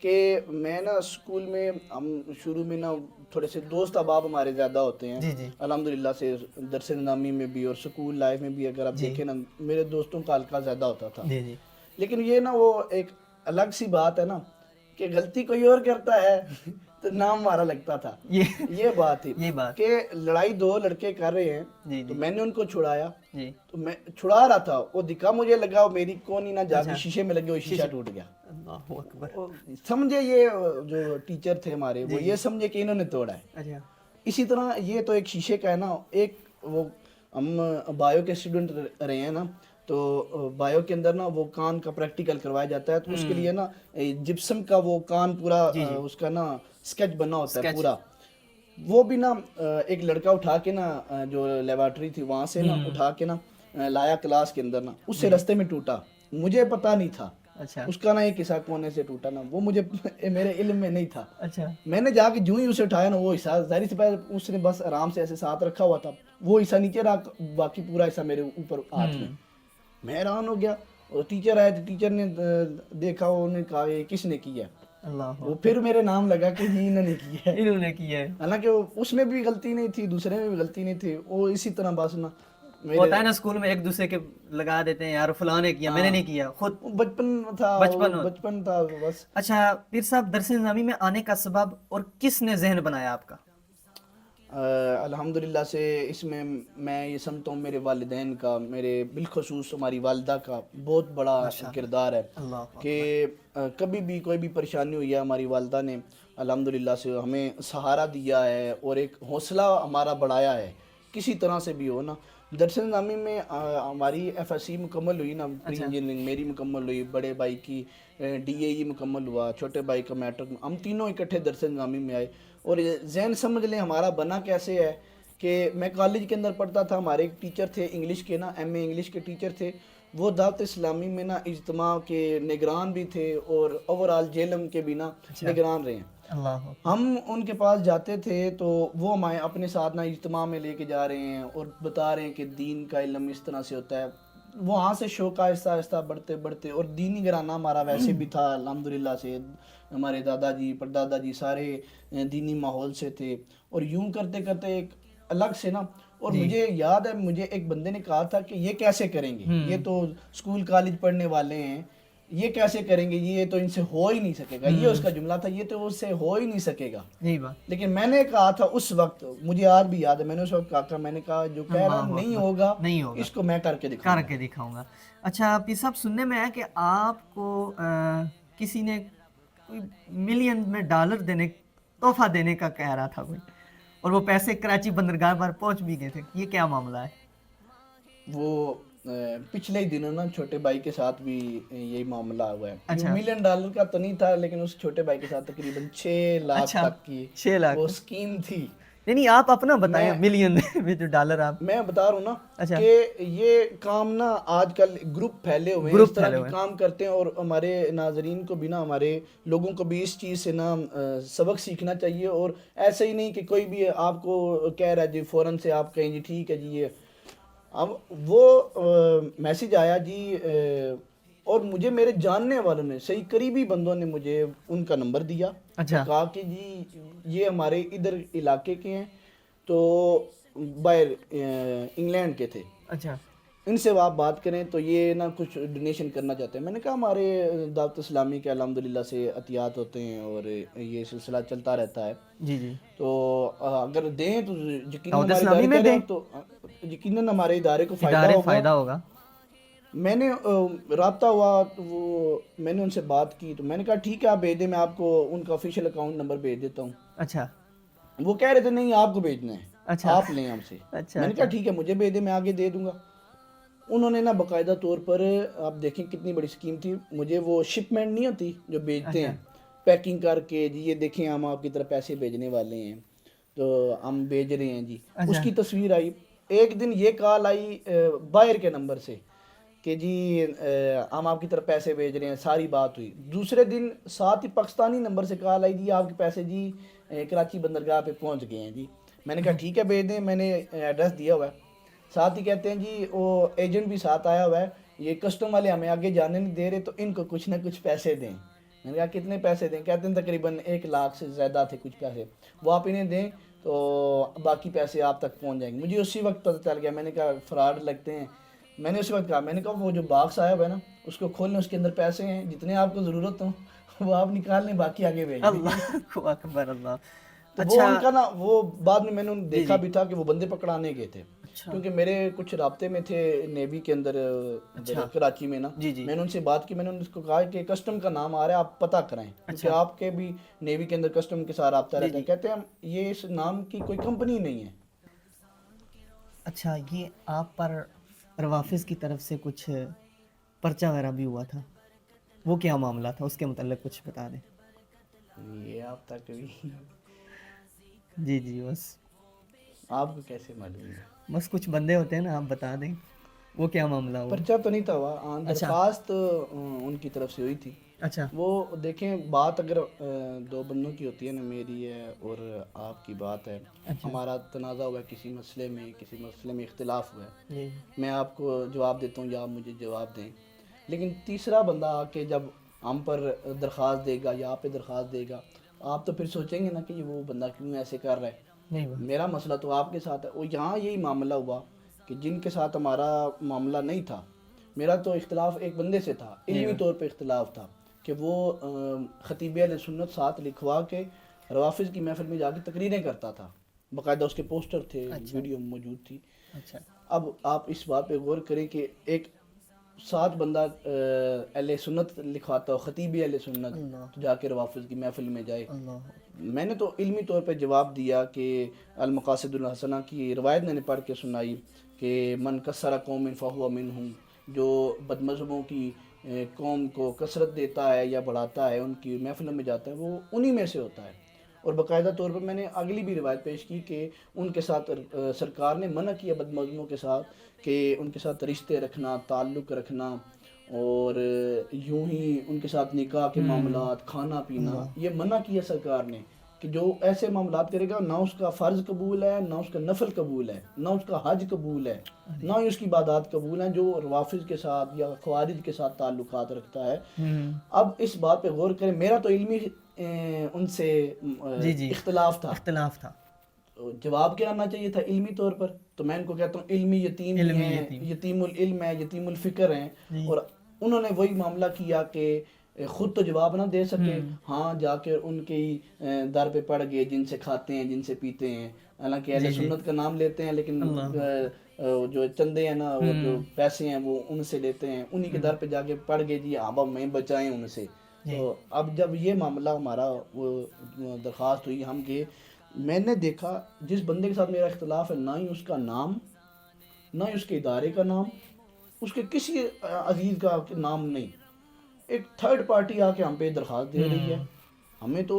کہ میں نا اسکول میں ہم شروع میں نا تھوڑے سے دوست احباب ہمارے زیادہ ہوتے ہیں. جی. الحمدللہ سے درس نظامی میں بھی اور اسکول لائف میں بھی اگر آپ دیکھیں نا میرے دوستوں کا حلقہ زیادہ ہوتا تھا. جی. لیکن یہ نا وہ ایک الگ سی بات ہے نا کہ غلطی کوئی اور کرتا ہے تو نام ہمارا لگتا تھا. یہ بات تھی کہ لڑائی دو لڑکے کر رہے ہیں تو میں نے ان کو چھڑایا. تو میں چھڑا رہا تھا، وہ دکھا مجھے لگا وہ میری کونی نہ جا کے شیشے میں لگے، وہ شیشہ ٹوٹ گیا. سمجھے یہ جو ٹیچر تھے ہمارے وہ یہ سمجھے کہ انہوں نے توڑا ہے. اسی طرح یہ تو ایک شیشے کا ہے نا. ایک وہ ہم بایو کے اسٹوڈنٹ رہے ہیں نا، تو بایو کے اندر نا وہ کان کا پریکٹیکل کروایا جاتا ہے. تو اس کے لیے نا جپسم کا وہ کان پورا اس کا نا اسکیچ بنا ہوتا ہے پورا. وہ بھی نا ایک لڑکا اٹھا کے نا جو لیبارٹری تھی وہاں سے نا اٹھا کے نا لایا کلاس کے اندر نا، اس سے رستے میں ٹوٹا، مجھے پتا نہیں تھا اچھا اس کا نا ایک حصہ کونے سے ٹوٹا نا، وہ مجھے میرے علم میں نہیں تھا. اچھا میں نے جا کے جو ہی اسے اٹھایا نا وہ حصہ ظاہر سی بات اس نے بس آرام سے ایسے ساتھ رکھا ہوا تھا، وہ حصہ نیچے رکھ باقی پورا حصہ میرے اوپر ہاتھ میں حیران ہو گیا. اور ٹیچر آئے تو ٹیچر نے دیکھا، انہوں نے کہا یہ کس نے کیا؟ اللہ وہ پھر میرے نام لگا کہ یہ انہوں نے کیا ہے، انہوں نے کیا ہے. حالانکہ اس میں بھی غلطی نہیں تھی، دوسرے میں بھی غلطی نہیں تھی. وہ اسی طرح بس نا ہوتا ہے نا اسکول میں ایک دوسرے کے لگا دیتے ہیں یار فلاں نے کیا، میں نے نہیں کیا، خود بچپن تھا بس. اچھا پیر صاحب، درس نظامی میں آنے کا سبب اور کس نے ذہن بنایا آپ کا؟ الحمدللہ سے اس میں میں یہ سمجھتا ہوں میرے والدین کا، میرے بالخصوص ہماری والدہ کا بہت بڑا کردار ہے کہ کبھی بھی کوئی بھی پریشانی ہوئی ہے ہماری والدہ نے الحمدللہ سے ہمیں سہارا دیا ہے اور ایک حوصلہ ہمارا بڑھایا ہے کسی طرح سے بھی ہو نا. درس نظامی میں ہماری ایف ایس سی مکمل ہوئی نا، پری انجینئرنگ میری مکمل ہوئی، بڑے بھائی کی ڈی اے ای مکمل ہوا، چھوٹے بھائی کا میٹرک، ہم تینوں اکٹھے درس نظامی میں آئے. اور ذہن سمجھ لیں ہمارا بنا کیسے ہے کہ میں کالج کے اندر پڑھتا تھا، ہمارے ایک ٹیچر تھے انگلش کے نا، ایم اے انگلش کے ٹیچر تھے، وہ دعوت اسلامی میں نا اجتماع کے نگران بھی تھے اور اوورال جیلم کے بھی نا نگران رہے ہیں. ہم ان کے پاس جاتے تھے تو وہ ہمیں اپنے ساتھ نا اجتماع میں لے کے جا رہے ہیں اور بتا رہے ہیں کہ دین کا علم اس طرح سے ہوتا ہے. وہاں سے شوق آہستہ آہستہ بڑھتے اور دینی گھرانہ ہمارا ویسے بھی تھا الحمدللہ سے، ہمارے دادا جی پردادا جی سارے دینی ماحول سے تھے. اور یوں کرتے کرتے ایک الگ سے نا، اور مجھے یاد ہے مجھے ایک بندے نے کہا تھا کہ یہ کیسے کریں گے، یہ تو اسکول کالج پڑھنے والے ہیں، یہ کیسے کریں گے، یہ تو ان سے ہو ہی نہیں سکے گا. یہ اس کا جملہ تھا، یہ تو اس سے ہو ہی نہیں سکے گا. لیکن میں نے کہا تھا اس وقت، مجھے آج بھی یاد ہے میں نے اس وقت کہا تھا، میں نے کہا جو کہہ رہا نہیں ہوگا اس کو میں کر کے دکھاؤں گا. اچھا پیر صاحب، سننے میں آیا کہ آپ کو کسی نے کوئی ملین میں ڈالر دینے، تحفہ دینے کا کہہ رہا تھا کوئی، اور وہ پیسے کراچی بندرگاہ پر پہنچ بھی گئے تھے، یہ کیا معاملہ ہے؟ وہ پچھلے ہی دنوں نا چھوٹے بھائی کے ساتھ بھی یہی معاملہ ہوا ہے. ملین ڈالر کا تو نہیں تھا لیکن اس چھوٹے بھائی کے ساتھ تقریباً 6 لاکھ تک کی وہ اسکیم تھی. نہیں آپ اپنا بتائیں، ملین میں جو ڈالر آپ. میں بتا رہا ہوں نا کہ یہ کام نا آج کل گروپ پھیلے ہوئے ہیں، اس طرح کے کام کرتے ہیں. اور ہمارے ناظرین کو بھی نا، ہمارے لوگوں کو بھی اس چیز سے نا سبق سیکھنا چاہیے. اور ایسے ہی نہیں کہ کوئی بھی آپ کو کہہ رہا ہے جی فوراً سے آپ کہیں جی ٹھیک ہے جی یہ. اب وہ میسیج آیا جی، اور مجھے میرے جاننے والوں نے، صحیح قریبی بندوں نے مجھے ان کا نمبر دیا، کہا کہ جی یہ ہمارے ادھر علاقے کے ہیں تو باہر انگلینڈ کے تھے، ان سے آپ بات کریں تو یہ نا کچھ ڈونیشن کرنا چاہتے ہیں. میں نے کہا ہمارے دعوت اسلامی کے الحمدللہ سے عطیات ہوتے ہیں اور یہ سلسلہ چلتا رہتا ہے. تو اگر دیں تو یقیناً ہمارے ادارے کو فائدہ ہوگا. میں نے رابطہ ہوا تو وہ میں نے ان سے بات کی تو میں نے کہا ٹھیک ہے آپ بھیج دیں، میں آپ کو ان کا آفیشیل اکاؤنٹ نمبر بھیج دیتا ہوں. وہ کہہ رہے تھے نہیں آپ کو بھیجنا ہے، آپ لیں ہم سے. میں نے کہا ٹھیک ہے مجھے بھیج دیں، میں آگے دے دوں گا. انہوں نے نا باقاعدہ طور پر، آپ دیکھیں کتنی بڑی اسکیم تھی، مجھے وہ شپمنٹ نہیں ہوتی جو بھیجتے ہیں پیکنگ کر کے، جی یہ دیکھیں ہم آپ کی طرف پیسے بھیجنے والے ہیں تو ہم بھیج رہے ہیں جی، اس کی تصویر آئی. ایک دن یہ کال آئی باہر کے نمبر سے کہ جی ہم آپ کی طرف پیسے بھیج رہے ہیں، ساری بات ہوئی. دوسرے دن ساتھ ہی پاکستانی نمبر سے کال آئی جی آپ کے پیسے جی کراچی بندرگاہ پہ پہنچ گئے ہیں جی. میں نے کہا ٹھیک ہے بھیج دیں، میں نے ایڈریس دیا ہوا ہے. ساتھ ہی کہتے ہیں جی وہ ایجنٹ بھی ساتھ آیا ہوا ہے، یہ کسٹم والے ہمیں آگے جانے نہیں دے رہے تو ان کو کچھ نہ کچھ پیسے دیں. میں نے کہا کتنے پیسے دیں؟ کہتے ہیں تقریباً 1 لاکھ سے زیادہ تھے کچھ پیسے، وہ آپ انہیں دیں تو باقی پیسے آپ تک پہنچ جائیں گے. مجھے اسی وقت پتہ چل گیا، میں نے کہا فراڈ لگتے ہیں. میں نے اس وقت کہا، میں نے کہا وہ جو باکس آیا ہوا ہے نا اس کو کھول لیں، اس کے اندر پیسے ہیں، جتنے آپ کو ضرورت ہوں وہ آپ نکال لیں، باقی آگے بھیج دیں. اللہ اکبر. اللہ. تو وہ ان کا نا، وہ بعد میں نے دیکھا بھی تھا کہ وہ بندے پکڑانے گئے تھے، کیونکہ میرے کچھ رابطے میں تھے نیوی کے اندر کراچی میں نا. میں نے ان سے بات کی، میں نے ان کو کہا کہ کسٹم کا نام آ رہا ہے آپ پتہ کرائیں، کیونکہ آپ کے بھی نیوی کے اندر کسٹم کے ساتھ رابطہ رہتا ہے. کہتے ہیں یہ اس نام کی کوئی کمپنی نہیں ہے. اچھا یہ آپ پر روافظ کی طرف سے کچھ پرچہ وغیرہ بھی ہوا تھا، وہ کیا معاملہ تھا؟ اس کے متعلق کچھ بتا دیں. یہ آپ تک بھی جی جی بس آپ کو کیسے معلوم ہے؟ بس کچھ بندے ہوتے ہیں نا، آپ بتا دیں وہ کیا معاملہ ہوا؟ پرچہ تو نہیں تھا ہوا، درخواست ان کی طرف سے ہوئی تھی. اچھا وہ دیکھیں بات اگر دو بندوں کی ہوتی ہے نا، میری ہے اور آپ کی بات ہے، ہمارا تنازع ہوا ہے کسی مسئلے میں اختلاف ہوا ہے، جی میں آپ کو جواب دیتا ہوں یا آپ مجھے جواب دیں، لیکن تیسرا بندہ آ کے جب ہم پر درخواست دے گا یا آپ پہ درخواست دے گا، آپ تو پھر سوچیں گے نا کہ وہ بندہ کیوں ایسے کر رہا ہے. نہیں میرا مسئلہ تو آپ کے ساتھ ہے. اور یہاں یہی معاملہ ہوا کہ جن کے ساتھ ہمارا معاملہ نہیں تھا، میرا تو اختلاف ایک بندے سے تھا، علمی طور پہ اختلاف تھا کہ وہ خطیب اہل سنت ساتھ لکھوا کے روافظ کی محفل میں جا کے تقریریں کرتا تھا، باقاعدہ اس کے پوسٹر تھے، ویڈیو موجود تھی. اچھا اب آپ اس بات پہ غور کریں کہ ایک ساتھ بندہ اہل سنت لکھواتا ہو، خطیب اہل سنت، تو جا کے روافظ کی محفل میں جائے. میں نے تو علمی طور پہ جواب دیا کہ المقاصد الحسنہ کی روایت میں نے پڑھ کے سنائی کہ من کسر قوم فہو منہم، جو بد مذہبوں کی قوم کو کثرت دیتا ہے یا بڑھاتا ہے، ان کی محفلوں میں جاتا ہے، وہ انہی میں سے ہوتا ہے. اور باقاعدہ طور پر میں نے اگلی بھی روایت پیش کی کہ ان کے ساتھ سرکار نے منع کیا بد مذہبوں کے ساتھ کہ ان کے ساتھ رشتے رکھنا، تعلق رکھنا، اور یوں ہی ان کے ساتھ نکاح کے معاملات، کھانا پینا، یہ منع کیا سرکار نے کہ جو ایسے معاملات کرے گا نہ اس کا فرض قبول ہے، نہ اس کا نفل قبول ہے، نہ اس کا حج قبول ہے، نہ ہی اس کی عبادات قبول ہیں، جو روافظ کے ساتھ یا خوارج کے ساتھ تعلقات رکھتا ہے. اب اس بات پہ غور کریں، میرا تو علمی ان سے اختلاف تھا، جواب کیا آنا چاہیے تھا علمی طور پر. تو میں ان کو کہتا ہوں علمی یتیم ہیں، یتیم العلم ہے، یتیم الفکر ہیں. اور انہوں نے وہی معاملہ کیا کہ خود تو جواب نہ دے سکے، ہاں جا کے ان کے در پہ پڑ گئے جن سے کھاتے ہیں، جن سے پیتے ہیں، حالانکہ اہل سنت کا نام لیتے ہیں لیکن جو چندے ہیں نا، وہ جو پیسے ہیں وہ ان سے لیتے ہیں، انہی کے در پہ جا کے پڑ گئے جی آبا میں بچائیں ان سے. تو اب جب یہ معاملہ ہمارا وہ درخواست ہوئی ہم کے، میں نے دیکھا جس بندے کے ساتھ میرا اختلاف ہے، نہ ہی اس کا نام، نہ ہی اس کے ادارے کا نام، اس کے کسی عزیز کا نام نہیں، ایک تھرڈ پارٹی آ کے ہم پہ درخواست دے رہی ہے. ہمیں تو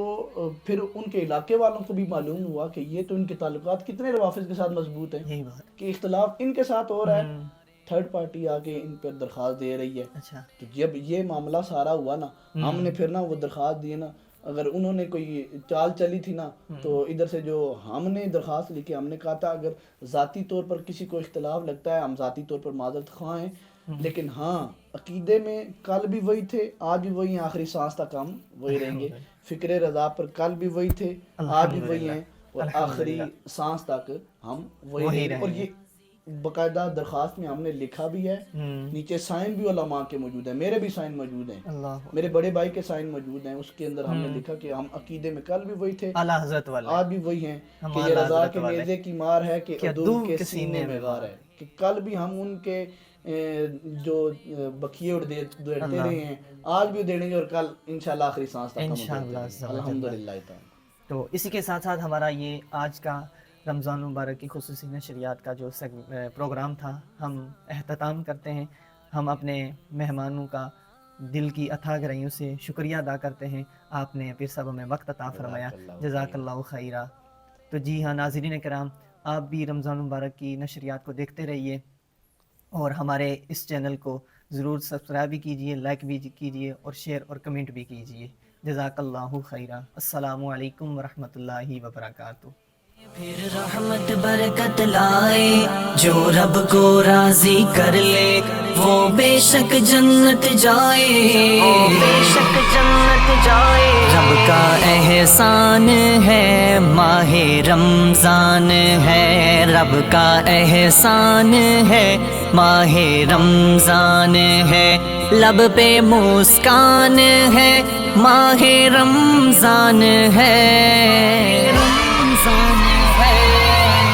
پھر ان کے علاقے والوں کو بھی معلوم ہوا کہ یہ تو ان کے تعلقات کتنے روافظ کے ساتھ مضبوط ہیں کہ اختلاف ان کے ساتھ ہو رہا ہے، تھرڈ پارٹی آ کے ان پر درخواست دے رہی ہے. تو جب یہ معاملہ سارا ہوا نا، ہم نے پھر نا وہ درخواست دی نا، اگر انہوں نے کوئی چال چلی تھی نا، تو ادھر سے جو ہم نے درخواست لکھی، ہم نے کہا تھا اگر ذاتی طور پر کسی کو اختلاف لگتا ہے، ہم ذاتی طور پر معذرت خواہ ہیں، لیکن ہاں عقیدے میں کل بھی وہی تھے، آج بھی وہی ہیں، آخری سانس تک ہم وہی رہیں گے. فکر رضا پر کل بھی وہی تھے، آج بھی وہی ہیں، اور آخری سانس تک ہم وہی رہیں گے. اور یہ باقاعدہ درخواست میں ہم نے لکھا بھی ہے، نیچے سائن بھی علماء کے موجود ہیں، میرے بھی سائن موجود ہیں، میرے بڑے بھائی کے سائن موجود ہیں. اس کے اندر ہم نے لکھا کہ ہم عقیدے میں کل بھی وہی تھے، آج بھی وہی ہیں، کہ یہ رضا کے نیزے کی مار ہے کہ عدو کے سینے میں غار ہے، کہ کل بھی ہم ان کے جو بکیے اڑتے رہے ہیں، آج بھی اڑیں گے، اور کل انشاءاللہ آخری سانس تک ہم الحمدللہ. تو اسی کے ساتھ ساتھ ہمارا یہ آج کا رمضان مبارک کی خصوصی نشریات کا جو پروگرام تھا ہم اختتام کرتے ہیں. ہم اپنے مہمانوں کا دل کی اتھاہ گہرائیوں سے شکریہ ادا کرتے ہیں، آپ نے پھر سب ہمیں وقت عطا فرمایا، جزاک اللہ خیرہ. تو جی ہاں ناظرین کرام، آپ بھی رمضان مبارک کی نشریات کو دیکھتے رہیے اور ہمارے اس چینل کو ضرور سبسکرائب بھی کیجئے، لائک بھی کیجئے اور شیئر اور کمنٹ بھی کیجئے. جزاک اللہ خیرہ. السلام علیکم ورحمۃ اللہ وبرکاتہ. پھر رحمت برکت لائے، جو رب کو راضی کر لے وہ بے شک جنت جائے، بے شک جنت جائے. رب کا احسان ہے ماہ رمضان ہے، رب کا احسان ہے ماہ رمضان ہے، لب پہ مسکان ہے ماہ رمضان ہے.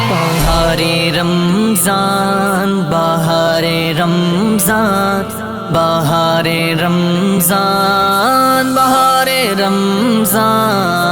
بہار رمضان، بہار رمضان، بہار رمضان، بہار رمضان.